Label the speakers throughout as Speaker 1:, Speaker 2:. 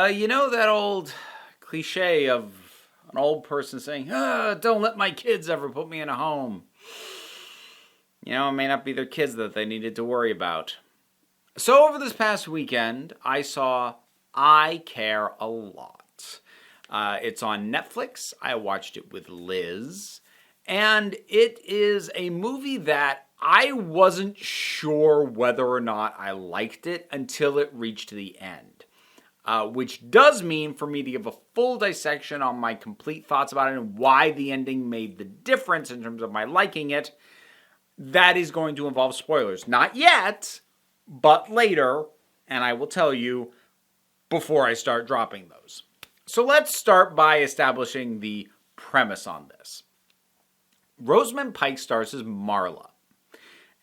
Speaker 1: You know that old cliche of an old person saying, don't let my kids ever put me in a home. You know, it may not be their kids that they needed to worry about. So over this past weekend, I saw I Care a Lot. It's on Netflix. I watched it with Liz. And it is a movie that I wasn't sure whether or not I liked it until it reached the end. Which does mean for me to give a full dissection on my complete thoughts about it and why the ending made the difference in terms of my liking it. That is going to involve spoilers. Not yet, but later, and I will tell you before I start dropping those. So let's start by establishing the premise on this. Rosamund Pike stars as Marla.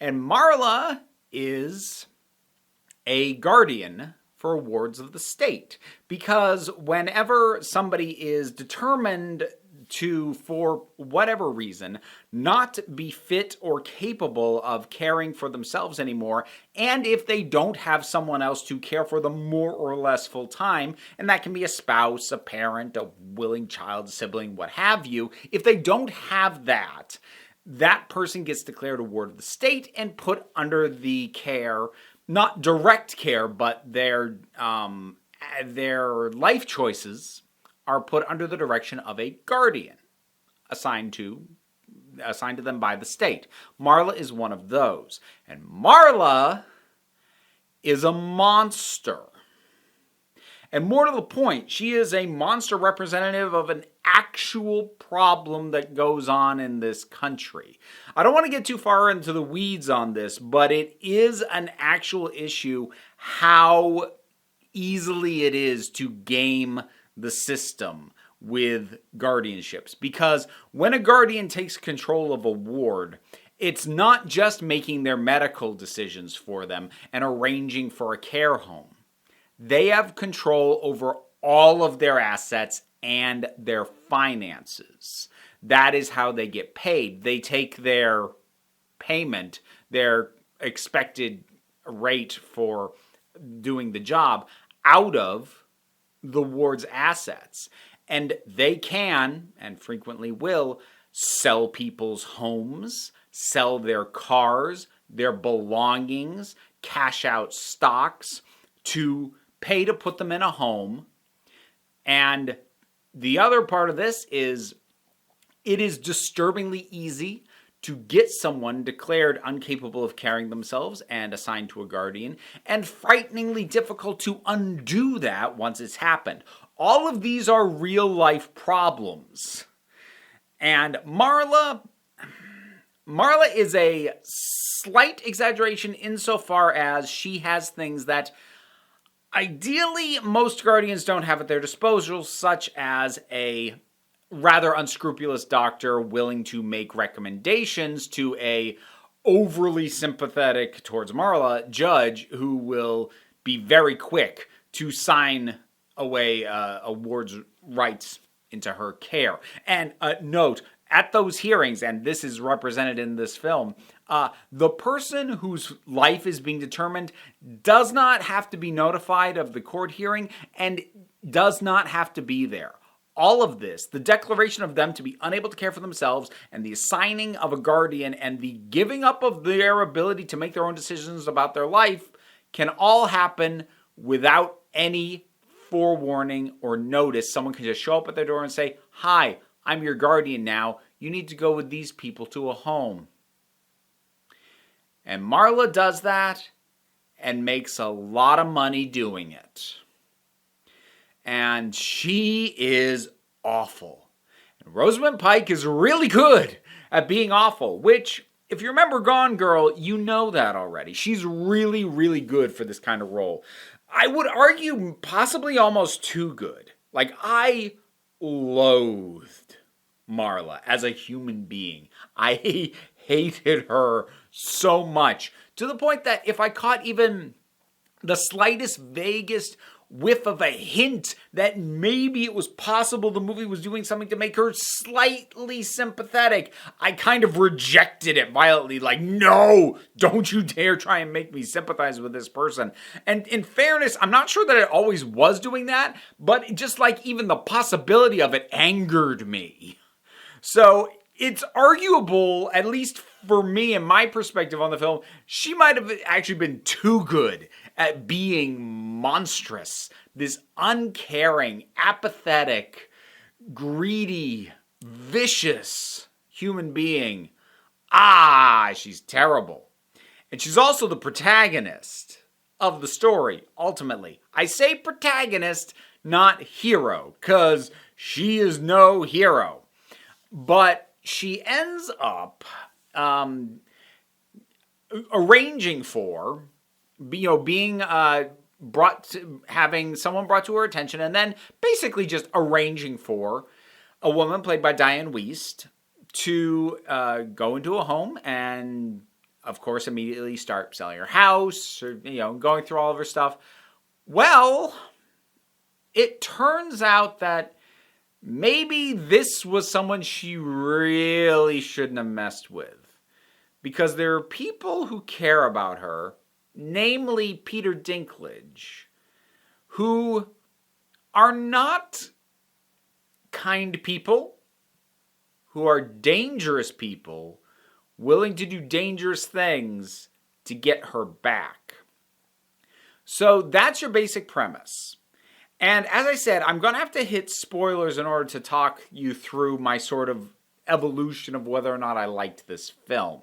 Speaker 1: And Marla is a guardian for wards of the state. Because whenever somebody is determined to, for whatever reason, not be fit or capable of caring for themselves anymore, and if they don't have someone else to care for them more or less full time, and that can be a spouse, a parent, a willing child, sibling, what have you, if they don't have that, that person gets declared a ward of the state and put under the care, not direct care, but their life choices are put under the direction of a guardian assigned to them by the state. Marla is one of those. And Marla is a monster. And more to the point, she is a monster representative of an actual problem that goes on in this country. I don't want to get too far into the weeds on this, but it is an actual issue how easily it is to game the system with guardianships. Because when a guardian takes control of a ward, it's not just making their medical decisions for them and arranging for a care home. They have control over all of their assets and their finances. That is how they get paid. They take their payment, their expected rate for doing the job, out of the ward's assets. And they can, and frequently will, sell people's homes, sell their cars, their belongings, cash out stocks to pay to put them in a home. And the other part of this is it is disturbingly easy to get someone declared incapable of caring themselves and assigned to a guardian, and frighteningly difficult to undo that once it's happened. All of these are real-life problems. And Marla is a slight exaggeration insofar as she has things that ideally most guardians don't have at their disposal, such as a rather unscrupulous doctor willing to make recommendations to a overly sympathetic towards Marla judge who will be very quick to sign away a ward's rights into her care. And note, at those hearings, and this is represented in this film, the person whose life is being determined does not have to be notified of the court hearing and does not have to be there. All of this, the declaration of them to be unable to care for themselves and the assigning of a guardian and the giving up of their ability to make their own decisions about their life can all happen without any forewarning or notice. Someone can just show up at their door and say, "Hi, I'm your guardian now. You need to go with these people to a home." And Marla does that and makes a lot of money doing it. And she is awful. And Rosamund Pike is really good at being awful, which, if you remember Gone Girl, you know that already. She's really, really good for this kind of role. I would argue possibly almost too good. Like, I loathed Marla as a human being. I hated her so much, to the point that if I caught even the slightest, vaguest whiff of a hint that maybe it was possible the movie was doing something to make her slightly sympathetic, I kind of rejected it violently. Like, no, don't you dare try and make me sympathize with this person. And in fairness, I'm not sure that it always was doing that, but just like even the possibility of it angered me. So it's arguable, at least for me and my perspective on the film, she might have actually been too good at being monstrous. This uncaring, apathetic, greedy, vicious human being. She's terrible. And she's also the protagonist of the story, ultimately. I say protagonist, not hero, because she is no hero. But she ends up arranging for, being having someone brought to her attention, and then basically just arranging for a woman played by Diane Wiest to go into a home and, of course, immediately start selling her house, or, going through all of her stuff. Well, it turns out that maybe this was someone she really shouldn't have messed with. Because there are people who care about her, namely Peter Dinklage, who are not kind people, who are dangerous people, willing to do dangerous things to get her back. So that's your basic premise. And as I said, I'm going to have to hit spoilers in order to talk you through my sort of evolution of whether or not I liked this film.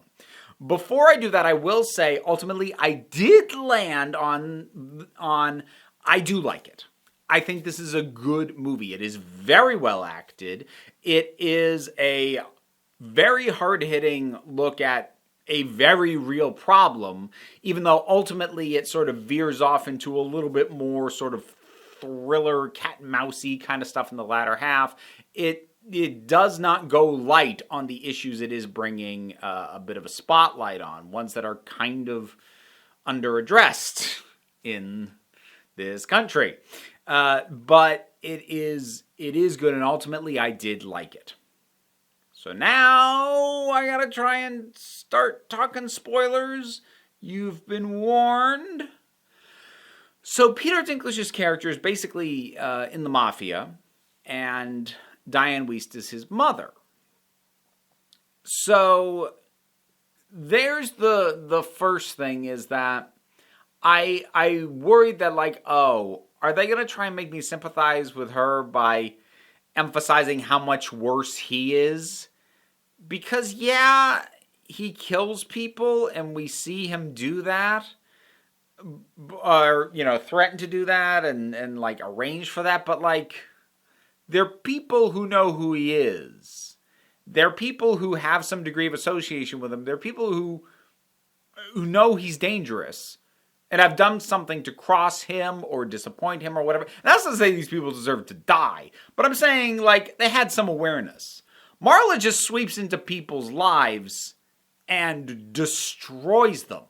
Speaker 1: Before I do that, I will say, ultimately, I did land on I do like it. I think this is a good movie. It is very well acted. It is a very hard-hitting look at a very real problem, even though ultimately it sort of veers off into a little bit more sort of thriller, cat-and-mousey kind of stuff in the latter half. It does not go light on the issues it is bringing a bit of a spotlight on, ones that are kind of under-addressed in this country. But it is good, and ultimately I did like it. So now I gotta try and start talking spoilers. You've been warned. So Peter Dinklage's character is basically in the mafia, and Diane Wiest is his mother. So there's the first thing is that I worried that, like, are they going to try and make me sympathize with her by emphasizing how much worse he is? Because, yeah, he kills people and we see him do that. Or, threaten to do that and like, arrange for that. But, like, they're people who know who he is. They're people who have some degree of association with him. They're people who know he's dangerous and have done something to cross him or disappoint him or whatever. And that's not to say these people deserve to die. But I'm saying, like, they had some awareness. Marla just sweeps into people's lives and destroys them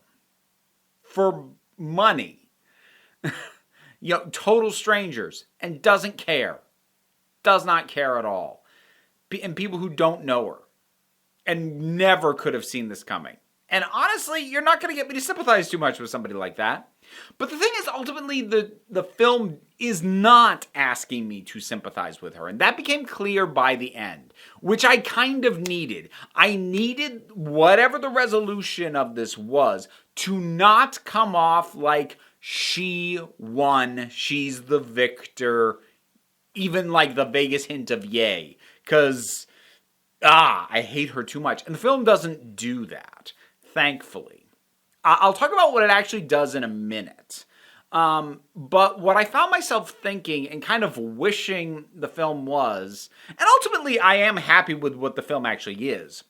Speaker 1: for money. Total strangers, and doesn't care. Does not care at all. And people who don't know her and never could have seen this coming. And honestly, you're not going to get me to sympathize too much with somebody like that. But the thing is, ultimately, the film is not asking me to sympathize with her. And that became clear by the end, which I kind of needed. I needed whatever the resolution of this was to not come off like she won, she's the victor, even like the vaguest hint of yay. Because, I hate her too much. And the film doesn't do that, thankfully. I'll talk about what it actually does in a minute. But what I found myself thinking and kind of wishing the film was, and ultimately I am happy with what the film actually is.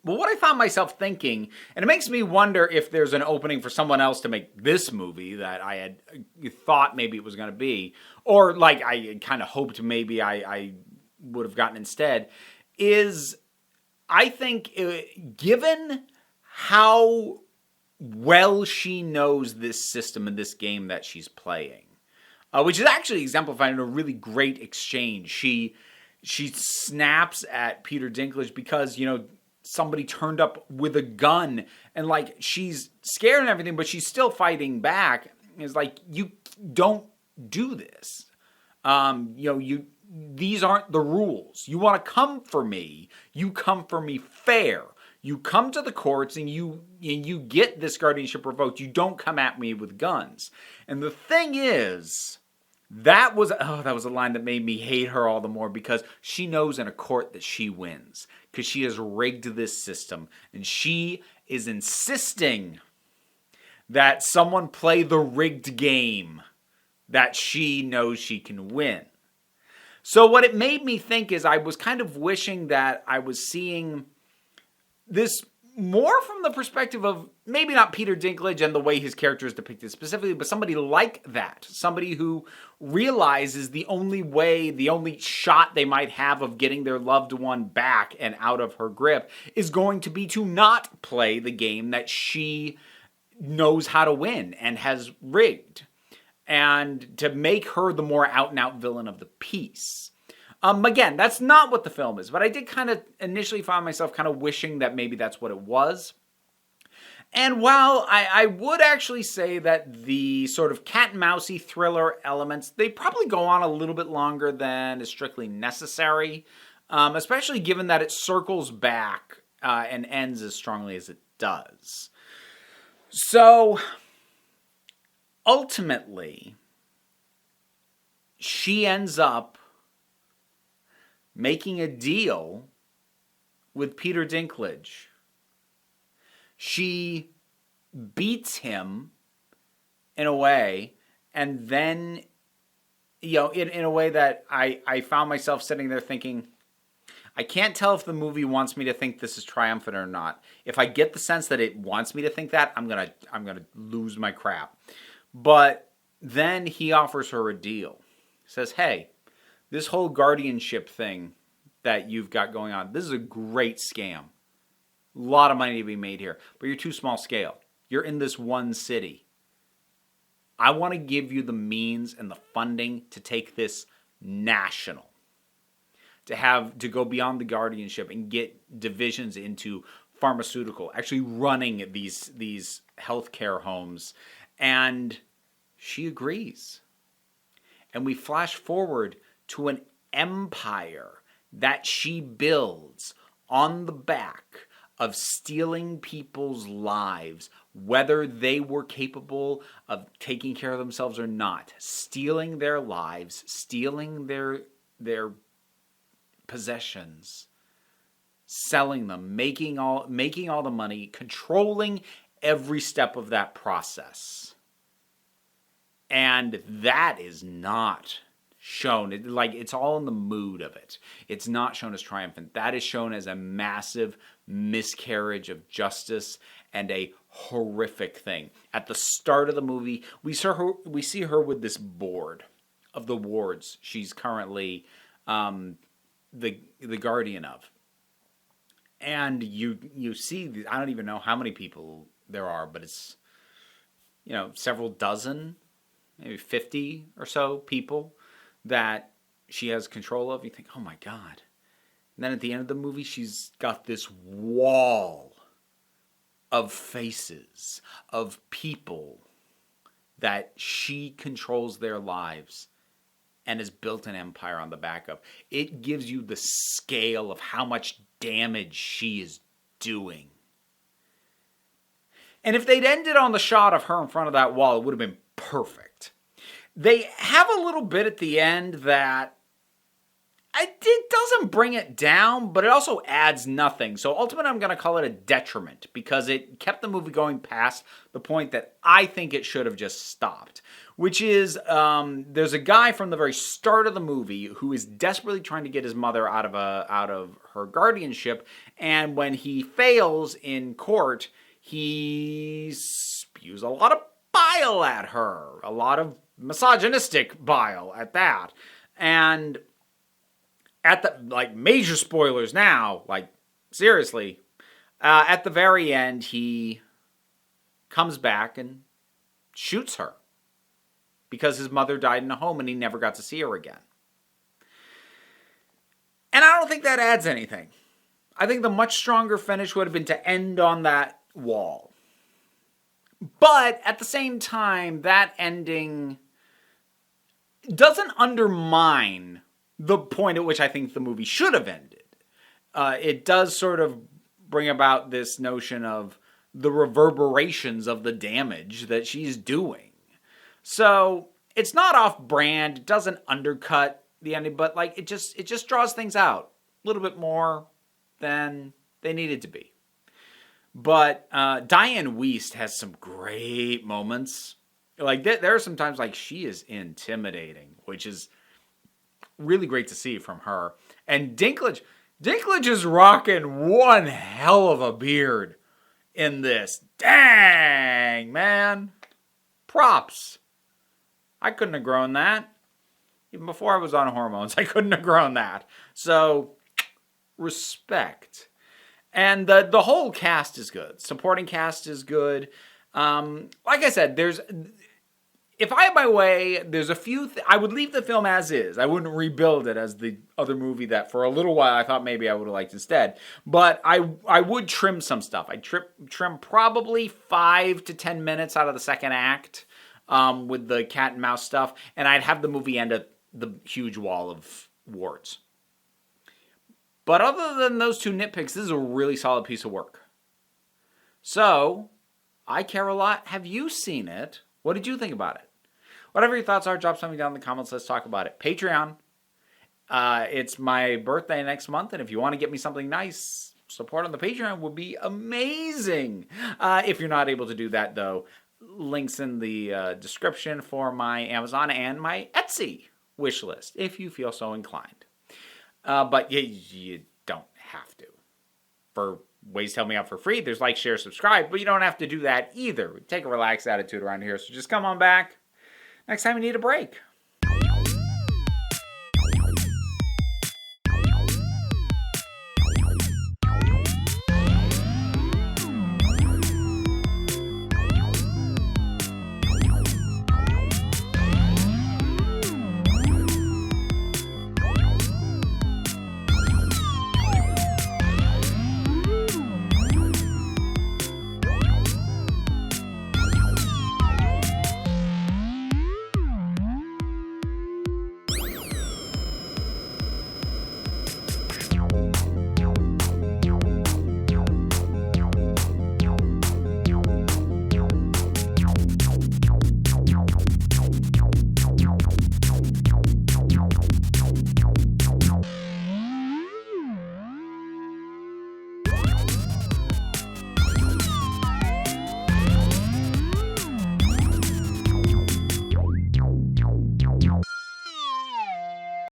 Speaker 1: But what I found myself thinking, and it makes me wonder if there's an opening for someone else to make this movie that I had thought maybe it was going to be, or like I kind of hoped maybe I would have gotten instead, is I think given how well she knows this system and this game that she's playing, which is actually exemplified in a really great exchange. She snaps at Peter Dinklage because, somebody turned up with a gun, and like she's scared and everything, but she's still fighting back. It's like, you don't do this. These aren't the rules. You want to come for me, you come for me fair. You come to the courts and you get this guardianship revoked. You don't come at me with guns. And the thing is, that was a line that made me hate her all the more, because she knows in a court that she wins, because she has rigged this system, and she is insisting that someone play the rigged game that she knows she can win. So what it made me think is, I was kind of wishing that I was seeing this more from the perspective of maybe not Peter Dinklage and the way his character is depicted specifically, but somebody like that. Somebody who realizes the only shot they might have of getting their loved one back and out of her grip is going to be to not play the game that she knows how to win and has rigged, and to make her the more out-and-out villain of the piece. Again, that's not what the film is, but I did kind of initially find myself kind of wishing that maybe that's what it was. And while I would actually say that the sort of cat and mousey thriller elements, they probably go on a little bit longer than is strictly necessary, especially given that it circles back and ends as strongly as it does. So, ultimately, she ends up making a deal with Peter Dinklage. She beats him in a way, and then, in a way that I found myself sitting there thinking, I can't tell if the movie wants me to think this is triumphant or not. If I get the sense that it wants me to think that, I'm gonna lose my crap. But then he offers her a deal. He says, hey, this whole guardianship thing that you've got going on, this is a great scam. A lot of money to be made here, but you're too small scale. You're in this one city. I want to give you the means and the funding to take this national, to go beyond the guardianship and get divisions into pharmaceutical, actually running these healthcare homes. And she agrees. And we flash forward to an empire that she builds on the back of stealing people's lives, whether they were capable of taking care of themselves or not. Stealing their lives, stealing their possessions, selling them, making all the money, controlling every step of that process. And that is not shown. It's all in the mood of it. It's not shown as triumphant. That is shown as a massive miscarriage of justice and a horrific thing. At the start of the movie, we see her with this board of the wards she's currently the guardian of. And you see, I don't even know how many people there are, but it's several dozen, maybe 50 or so people that she has control of. You think, oh my God. And then at the end of the movie, she's got this wall of faces, of people that she controls their lives and has built an empire on the back of. It gives you the scale of how much damage she is doing. And if they'd ended on the shot of her in front of that wall, it would have been perfect. They have a little bit at the end that it doesn't bring it down, but it also adds nothing. So ultimately, I'm going to call it a detriment, because it kept the movie going past the point that I think it should have just stopped. Which is, there's a guy from the very start of the movie who is desperately trying to get his mother out of her guardianship, and when he fails in court, he spews a lot of bile at her, a lot of misogynistic bile at that, and at the major spoilers now, seriously, at the very end he comes back and shoots her. because his mother died in a home and he never got to see her again. And I don't think that adds anything. I think the much stronger finish would have been to end on that wall. But at the same time, that ending doesn't undermine the point at which I think the movie should have ended. It does sort of bring about this notion of the reverberations of the damage that she's doing. So it's not off-brand. It doesn't undercut the ending, but like it just draws things out a little bit more than they needed to be. But Diane Wiest has some great moments. Like there are some times like she is intimidating, which is really great to see from her. And Dinklage is rocking one hell of a beard in this. Dang, man. Props. I couldn't have grown that. Even before I was on hormones, I couldn't have grown that. So, respect. And the whole cast is good. Supporting cast is good. Like I said, if I had my way, there's a few... I would leave the film as is. I wouldn't rebuild it as the other movie that for a little while I thought maybe I would have liked instead. But I would trim some stuff. I'd trim probably 5 to 10 minutes out of the second act with the cat and mouse stuff. And I'd have the movie end at the huge wall of warts. But other than those two nitpicks, this is a really solid piece of work. So, I care a lot. Have you seen it? What did you think about it? Whatever your thoughts are, drop something down in the comments. Let's talk about it. Patreon. It's my birthday next month, and if you want to get me something nice, support on the Patreon would be amazing. If you're not able to do that, though, links in the description for my Amazon and my Etsy wish list, if you feel so inclined. But you don't have to. For ways to help me out for free, there's like, share, subscribe, but you don't have to do that either. We take a relaxed attitude around here, so just come on back next time you need a break.